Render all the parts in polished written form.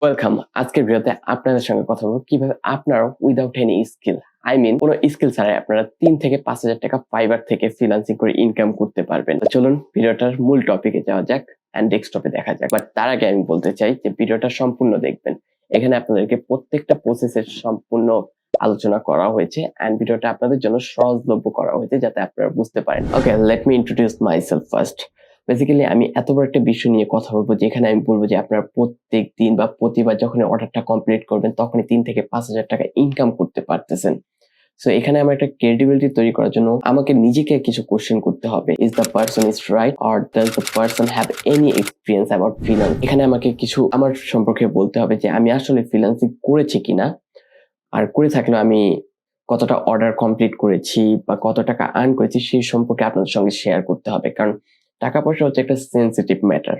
Welcome. আজকের ভিডিওতে আপনাদের সঙ্গে কথা বলবো কিভাবে আপনারা উইদাউট এনি স্কিল, কোনো স্কিল ছাড়াই আপনারা 3 থেকে 5,000 টাকা ফাইবার থেকে ফ্রিল্যান্সিং করে ইনকাম করতে পারবেন। তো চলুন ভিডিওটার মূল টপিকে যাওয়া যাক এন্ড ডেস্কটপে দেখা যাক। বাট তার আগে আমি বলতে চাই যে ভিডিওটা সম্পূর্ণ দেখবেন। এখানে আপনাদেরকে প্রত্যেকটা প্রসেসের সম্পূর্ণ আলোচনা করা হয়েছে এন্ড ভিডিওটা আপনাদের জন্য সহজলভ্য করা হয়েছে যাতে আপনারা বুঝতে পারেন। Okay, let me introduce myself first. Basically আমি এত বড় একটা বিষয় নিয়ে কথা বলবো যেখানে আমি বলবো যে আপনারা প্রত্যেক দিন বা প্রতিবার যখন অর্ডারটা কমপ্লিট করবেন তখনই 3 থেকে 5,000 টাকা ইনকাম করতে পারতেছেন। সো এখানে আমার একটা ক্রেডিবিলিটি তৈরি করার জন্য আমাকে নিজেকে কিছু কোশ্চেন করতে হবে। Is the person is right or does the person have any experience about freelance? এখানে আমাকে কিছু আমার সম্পর্কে বলতে হবে যে আমি আসলে ফ্রিল্যান্সিং করেছি কিনা, আর করে থাকলে আমি কতটা অর্ডার কমপ্লিট করেছি বা কত টাকা আর্ন করেছি সেই সম্পর্কে আপনাদের সঙ্গে শেয়ার করতে হবে। কারণ টাকা পয়সা হচ্ছে একটা সেন্সিটিভ ম্যাটার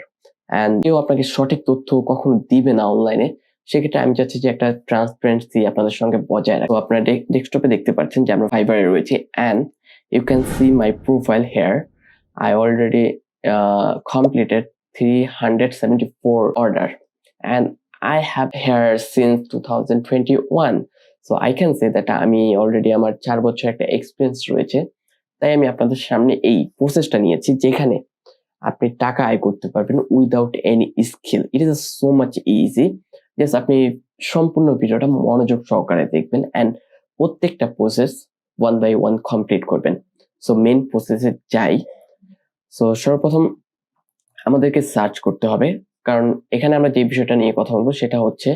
এন্ড কেউ আপনাকে সঠিক তথ্য কখনো দিবে না অনলাইনে। সেক্ষেত্রে আমি চাচ্ছি যে একটা ট্রান্সপারেন্সি আপনাদের সঙ্গে বজায় রাখবো। তো আপনারা ডেস্কটপে দেখতে পাচ্ছেন যে আমরা ফাইবারে রয়েছে and you can see my profile here. I already completed 374 order and I have here since 2021. So I can say that আমি অলরেডি আমার 4 বছর একটা এক্সপেরিয়েন্স রয়েছে। তাই আমি আপনাদের সামনে এই প্রসেসটা নিয়েছি যেখানে আপনি টাকা আয় করতে পারবেন without any skill. It is so much easy. Just আপনি সম্পূর্ণ ভিডিওটা মনোযোগ সহকারে দেখবেন এন্ড প্রত্যেকটা process one by one complete করবেন। সো মেইন প্রসেসে যাই। সো সর্বপ্রথম আমাদেরকে সার্চ করতে হবে, কারণ এখানে আমরা যে বিষয়টা নিয়ে কথা বলবো সেটা হচ্ছে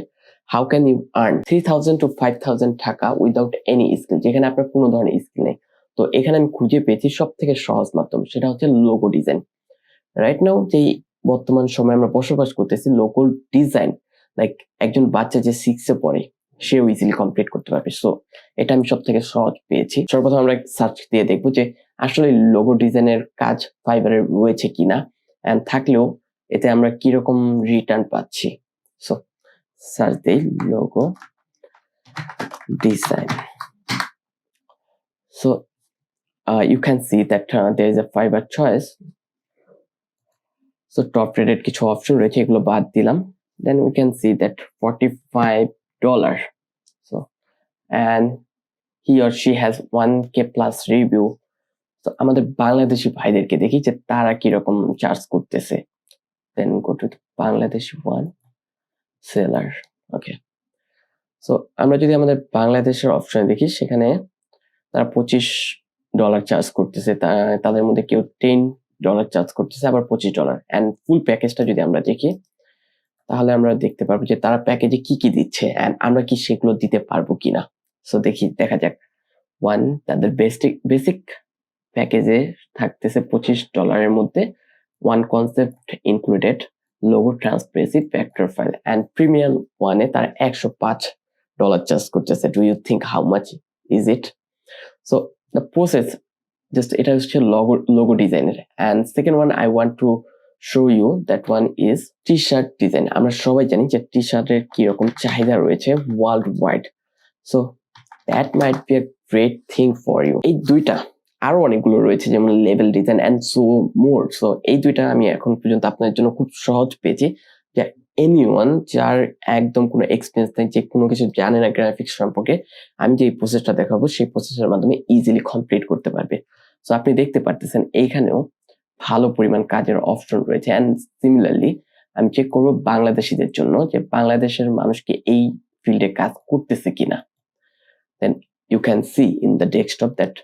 how can you earn 3,000 to 5,000 টাকা উইদাউট এনি স্কিল, যেখানে আপনার কোনো ধরনের স্কিল নেই। তো এখানে আমি খুঁজে পেয়েছি সব থেকে সহজ মাধ্যম, সেটা হচ্ছে লোগো ডিজাইন। রাইট নাও যেই বর্তমান সময়ে আমরা বসবাস করতেছি, লোগো ডিজাইন লাইক একজন বাচ্চা যে 6 পড়ে সেও ইজিলি কমপ্লিট করতে পারবে। সো এটা আমি সব থেকে সহজ পেয়েছি। সর্বপ্রথম আমরা সার্চ দিয়ে দেখবো যে আসলে লোগো ডিজাইনের কাজ ফাইবারে রয়েছে কিনা এন্ড থাকলেও এতে আমরা কিরকম রিটার্ন পাচ্ছি। সো সার্চ দেই logo design. So you can see that there is a Fiverr choice. So top rated কিছু অপশন রয়েছে, এগুলো বাদ দিলাম। Then we can see that $45. So and he or she has 1K plus review. তো আমাদের বাংলাদেশি ভাইদেরকে দেখি যে তারা কিরকম চার্জ করতেছে। Then go to the Bangladeshi one seller. Okay. So আমরা যদি আমাদের বাংলাদেশের অপশনে দেখি সেখানে তারা $25 চার্জ করতেছে। তাদের মধ্যে কেউ $10 চার্জ করতেছে, আবার $25 এন্ড ফুল প্যাকেজটা যদি আমরা দেখি তাহলে আমরা দেখতে পারবো যে তারা প্যাকেজে কি কি দিচ্ছে এন্ড আমরা কি সেগুলো দিতে পারবো কিনা। সো দেখা যাক। তাদের বেসিক প্যাকেজে থাকতেছে $25 এর মধ্যে one concept included logo transparency vector file and premium ওয়ানে তারা $105 চার্জ করতেছে। Do you think how much is it? So the process just এটা হচ্ছে লোগো ডিজাইনের। And second one I want to show you that one is T shirt design. আমরা সবাই জানি যে টি শার্টের কিরকম চাহিদা রয়েছে world wide. So that might be a great thing for you. এই দুইটা আরো অনেকগুলো রয়েছে যেমন level design and so more. So এই দুইটা আমি এখন পর্যন্ত আপনাদের জন্য খুব সহজ পেয়েছি যে এনিওয়ান যার একদম কোনো এক্সপিরিয়েন্স নেই, যে কোনো কিছু জানে না গ্রাফিক্স সম্পর্কে, আমি যে প্রসেসটা দেখাবো সেই প্রসেসের মাধ্যমে ইজিলি কমপ্লিট করতে পারবে। সো আপনি দেখতে পারতেছেন এইখানেও ভালো পরিমাণ কাজের অপশন রয়েছে এন্ড সিমিলারলি আমি চেক করবো বাংলাদেশিদের জন্য যে বাংলাদেশের মানুষকে এই ফিল্ডে কাজ করতেছে কিনা। দেন you can see in the desktop that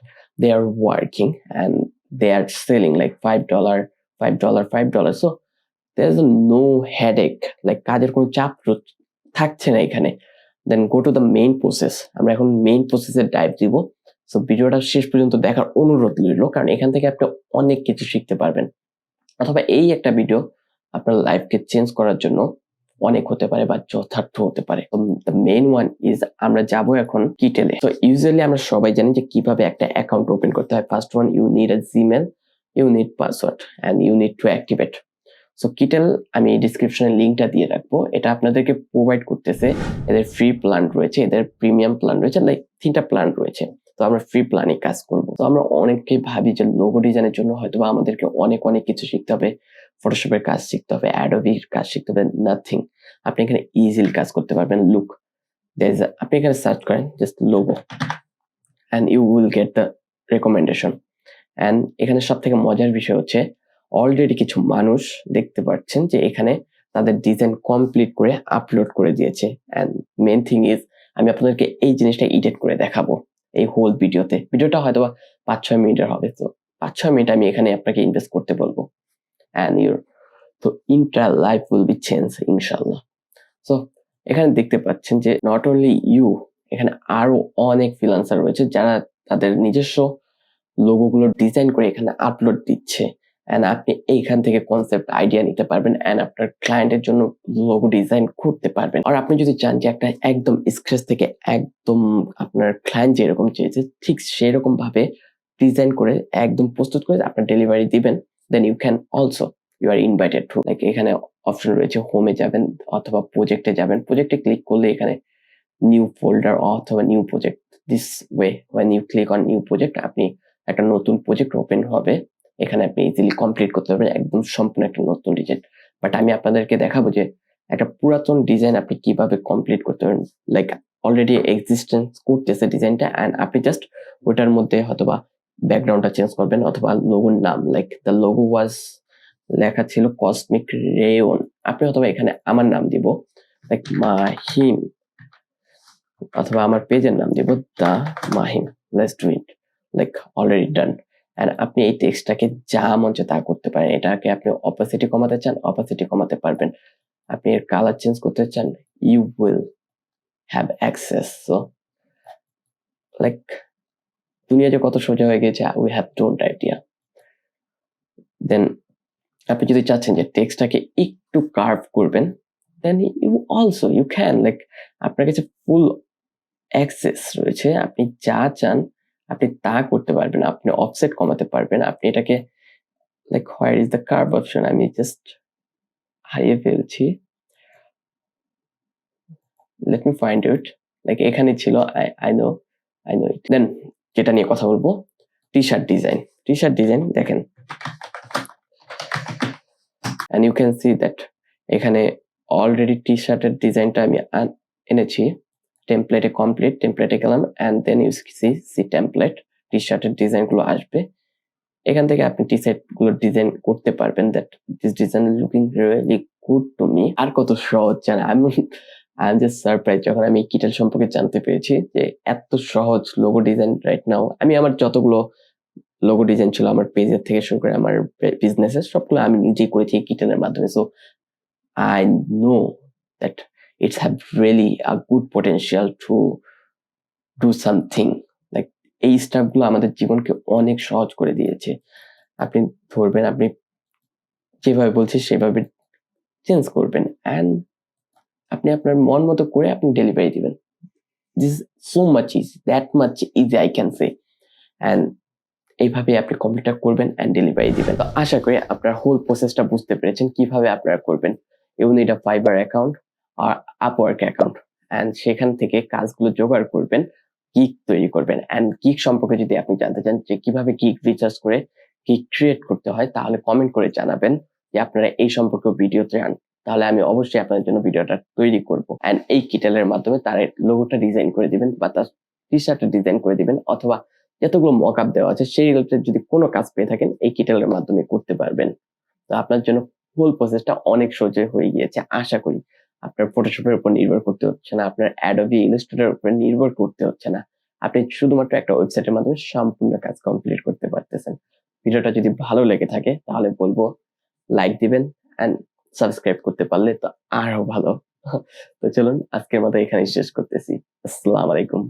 they are working and they are selling like $5, $5. So there's no headache, like কাজের কোনো চাপ থাকছে না এখানে। Then go to the main process. আমরা এখন মেইন প্রসেসে ডাইভ দিব। সো ভিডিওটা শেষ পর্যন্ত দেখার অনুরোধ রইল, কারণ এখান থেকে আপনি অনেক কিছু শিখতে পারবেন, অথবা এই একটা ভিডিও আপনার লাইফকে চেঞ্জ করার জন্য অনেক হতে পারে বা যথার্থ হতে পারে। দ্য মেইন ওয়ান ইজ আমরা যাব এখন কিটেলে। তো ইউজুয়ালি আমরা সবাই জানি যে কিভাবে একটা অ্যাকাউন্ট ওপেন করতে হয়। First one, you need a Gmail, you need password and you need to activate. So কিটেল আমি ডিসক্রিপশনে লিঙ্কটা দিয়ে রাখবো। এটা আপনাদেরকে প্রোভাইড করতেছে। এদের ফ্রি প্ল্যান রয়েছে, এদের প্রিমিয়াম প্ল্যান রয়েছে, লাইক 3টা প্ল্যান রয়েছে। তো আমরা ফ্রি প্ল্যানে কাজ করব। তো আমরা অনেকেই ভাবি যে লোগো ডিজাইনের জন্য হয়তোবা আমাদেরকে অনেক কিছু শিখতে হবে, ফটোশপের কাজ শিখতে হবে, অ্যাডোবির কাজ শিখতে হবে। নাথিং। আপনি এখানে ইজিলি কাজ করতে পারবেন। লুক, আপনি এখানে সার্চ করেন just logo and you will get the recommendation. And এখানে সব থেকে মজার বিষয় হচ্ছে অলরেডি কিছু মানুষ দেখতে পাচ্ছেন যে এখানে তাদের ডিজাইন কমপ্লিট করে আপলোড করে দিয়েছে। অ্যান্ড মেন থিং ইজ আমি আপনাদেরকে এই জিনিসটা এডিট করে দেখাবো এই হোল ভিডিওতে। ভিডিওটা হয়তো 5-6 মিনিটের হবে, তো 5-6 মিনিট আমি এখানে আপনাকে ইনভেস্ট করতে বলবো অ্যান্ড ইউর তো inter life will be change ইনশাল্লাহ। সো এখানে দেখতে পাচ্ছেন যে নট অনলি ইউ, এখানে আরো অনেক ফ্রিল্যান্সার রয়েছে যারা তাদের নিজস্ব লোগোগুলো ডিজাইন করে এখানে আপলোড দিচ্ছে। অ্যান্ড আপনি এইখান থেকে কনসেপ্ট আইডিয়া নিতে পারবেন অ্যান্ড আপনার ক্লায়েন্টের জন্য লোগো ডিজাইন করতে পারবেন। আর আপনি যদি চান যে একটা একদম স্ক্র্যাচ থেকে একদম আপনার ক্লায়েন্ট যেরকম চেয়েছে ঠিক সেরকম ভাবে ডিজাইন করে একদম প্রস্তুত করে আপনার ডেলিভারি দিবেন, then you can also you are invited to. Like এখানে অপশন রয়েছে, হোমে যাবেন অথবা প্রজেক্টে যাবেন। প্রজেক্টে ক্লিক করলে এখানে নিউ ফোল্ডার অথবা new project, this way when you click on new project আপনি একটা নতুন প্রজেক্ট ওপেন হবে, এখানে আপনি ইজিলি কমপ্লিট করতে পারবেন একদম সম্পূর্ণ একটা নতুন ডিজাইন। বাট আমি আপনাদেরকে দেখাবো যে একটা পুরাতন ডিজাইন আপনি কিভাবে কমপ্লিট করতে পারেন। লাইক অলরেডি এক্সিস্টেন্স করতেছে ডিজাইনটা অ্যান্ড আপনি জাস্ট ওটার মধ্যে হয়তোবা ব্যাকগ্রাউন্ডটা চেঞ্জ করবেন অথবা লোগোর নাম, লাইক দ্য লোগো ওয়াজ লেখা ছিল কসমিক রেয়ন, আপনি অথবা এখানে আমার নাম দিব লাইক মাহিম, অথবা আমার পেজের নাম দিব the Mahim. Let's do it, like already done. And আপনি এই টেক্সটটাকে যা মন চায় তা করতে পারেন। এটাকে আপনি অপাসিটি কমাতে চান, অপাসিটি কমাতে পারবেন। আপনি এর কালার চেঞ্জ করতে চান, you will have access. So like দুনিয়া যে কত সোজা হয়ে গেছে, we have don't idea. Then আপনি যদি চাচ্ছেন যে টেক্সটটাকে একটু কার্ভ করবেন, দেন ইউ ক্যান, লাইক আপনার কাছে ফুল অ্যাক্সেস রয়েছে, আপনি যা চান আপনি তা করতে পারবেন। আপনি অফসেট কমাতে পারবেন। আপনি এটাকে like where is the curve option, আমি জাস্ট হারিয়ে ফেলছি, let me find it. Like এখানে ছিল, আই নো ইট। দেন যেটা নিয়ে কথা বলবো, টি শার্ট ডিজাইন দেখেন, and you can see that এখানে অলরেডি টি শার্টের ডিজাইনটা আমি এনেছি। টেমপ্লেটে গেলাম and then you see template, টি শার্টের ডিজাইন গুলো আসবে। এখান থেকে আপনি টি শার্ট গুলো ডিজাইন করতে পারবেন। That this design looking really good to me. আর কত সহজ জানেন, আই এম জাস্ট সারপ্রাইজ যখন আমি কিটেল সম্পর্কে জানতে পেরেছি যে এত সহজ লোগো ডিজাইন রাইট নাও। আমি আমার যতগুলো লোগো ডিজাইন ছিল আমার পেজের থেকে শুরু করে আমার বিজনেসের সবগুলো আমি নিজেই করেছি কিটেলের মাধ্যমে। So I know that it's have really a good potential to do something. Like এই স্টাফগুলো আমাদের জীবনকে অনেক সহজ করে দিয়েছে। আপনি ধরবেন, আপনি যেভাবে বলছি সেভাবে চেঞ্জ করবেন অ্যান্ড আপনি আপনার মন মতো করে আপনি ডেলিভারি দিবেন। This so much easy, that much easy I can say. And এইভাবে আপনি কমপ্লিটটা করবেন অ্যান্ড ডেলিভারি দিবেন। তো আশা করি আপনার হোল প্রসেসটা বুঝতে পেরেছেন কিভাবে আপনারা করবেন। You need a Fiverr account আর আপওয়ার্ক অ্যাকাউন্ট অ্যান্ড সেখান থেকে কাজগুলো জোগাড় করবেন, গিগ তৈরি করবেন। অ্যান্ড গিগ সম্পর্কে যদি আপনি জানতে চান যে কিভাবে গিগ রিসার্চ করে গিগ ক্রিয়েট করতে হয়, তাহলে কমেন্ট করে জানাবেন যে আপনারা এই সম্পর্কে ভিডিও চান, তাহলে আমি অবশ্যই আপনাদের জন্য ভিডিওটা তৈরি করব। অ্যান্ড এই কিটেলের মাধ্যমে তার লোগোটা ডিজাইন করে দিবেন বা তার টি শার্টটা ডিজাইন করে দিবেন, অথবা যতগুলো মক আপ দেওয়া আছে সেই রিলেটেড যদি কোনো কাজ পেয়ে থাকেন এই কিটেলের মাধ্যমে করতে পারবেন। তো আপনার জন্য ফুল প্রসেসটা অনেক সহজ হয়ে গিয়েছে। আশা করি আপনার ফটোশপের উপর নির্ভর করতে হচ্ছে না, আপনার অ্যাডোবি ইলাস্ট্রেটরের উপর নির্ভর করতে হচ্ছে না। আপনি শুধুমাত্র একটা ওয়েবসাইটের মাধ্যমে সম্পূর্ণ কাজ কমপ্লিট করতে পারতেছেন। ভিডিওটা যদি ভালো লেগে থাকে তাহলে বলবো লাইক দিবেন এন্ড সাবস্ক্রাইব করতে পারলে তো আরো ভালো। তো চলুন আজকের মতো এখানে শেষ করতেছি। আসসালামু আলাইকুম।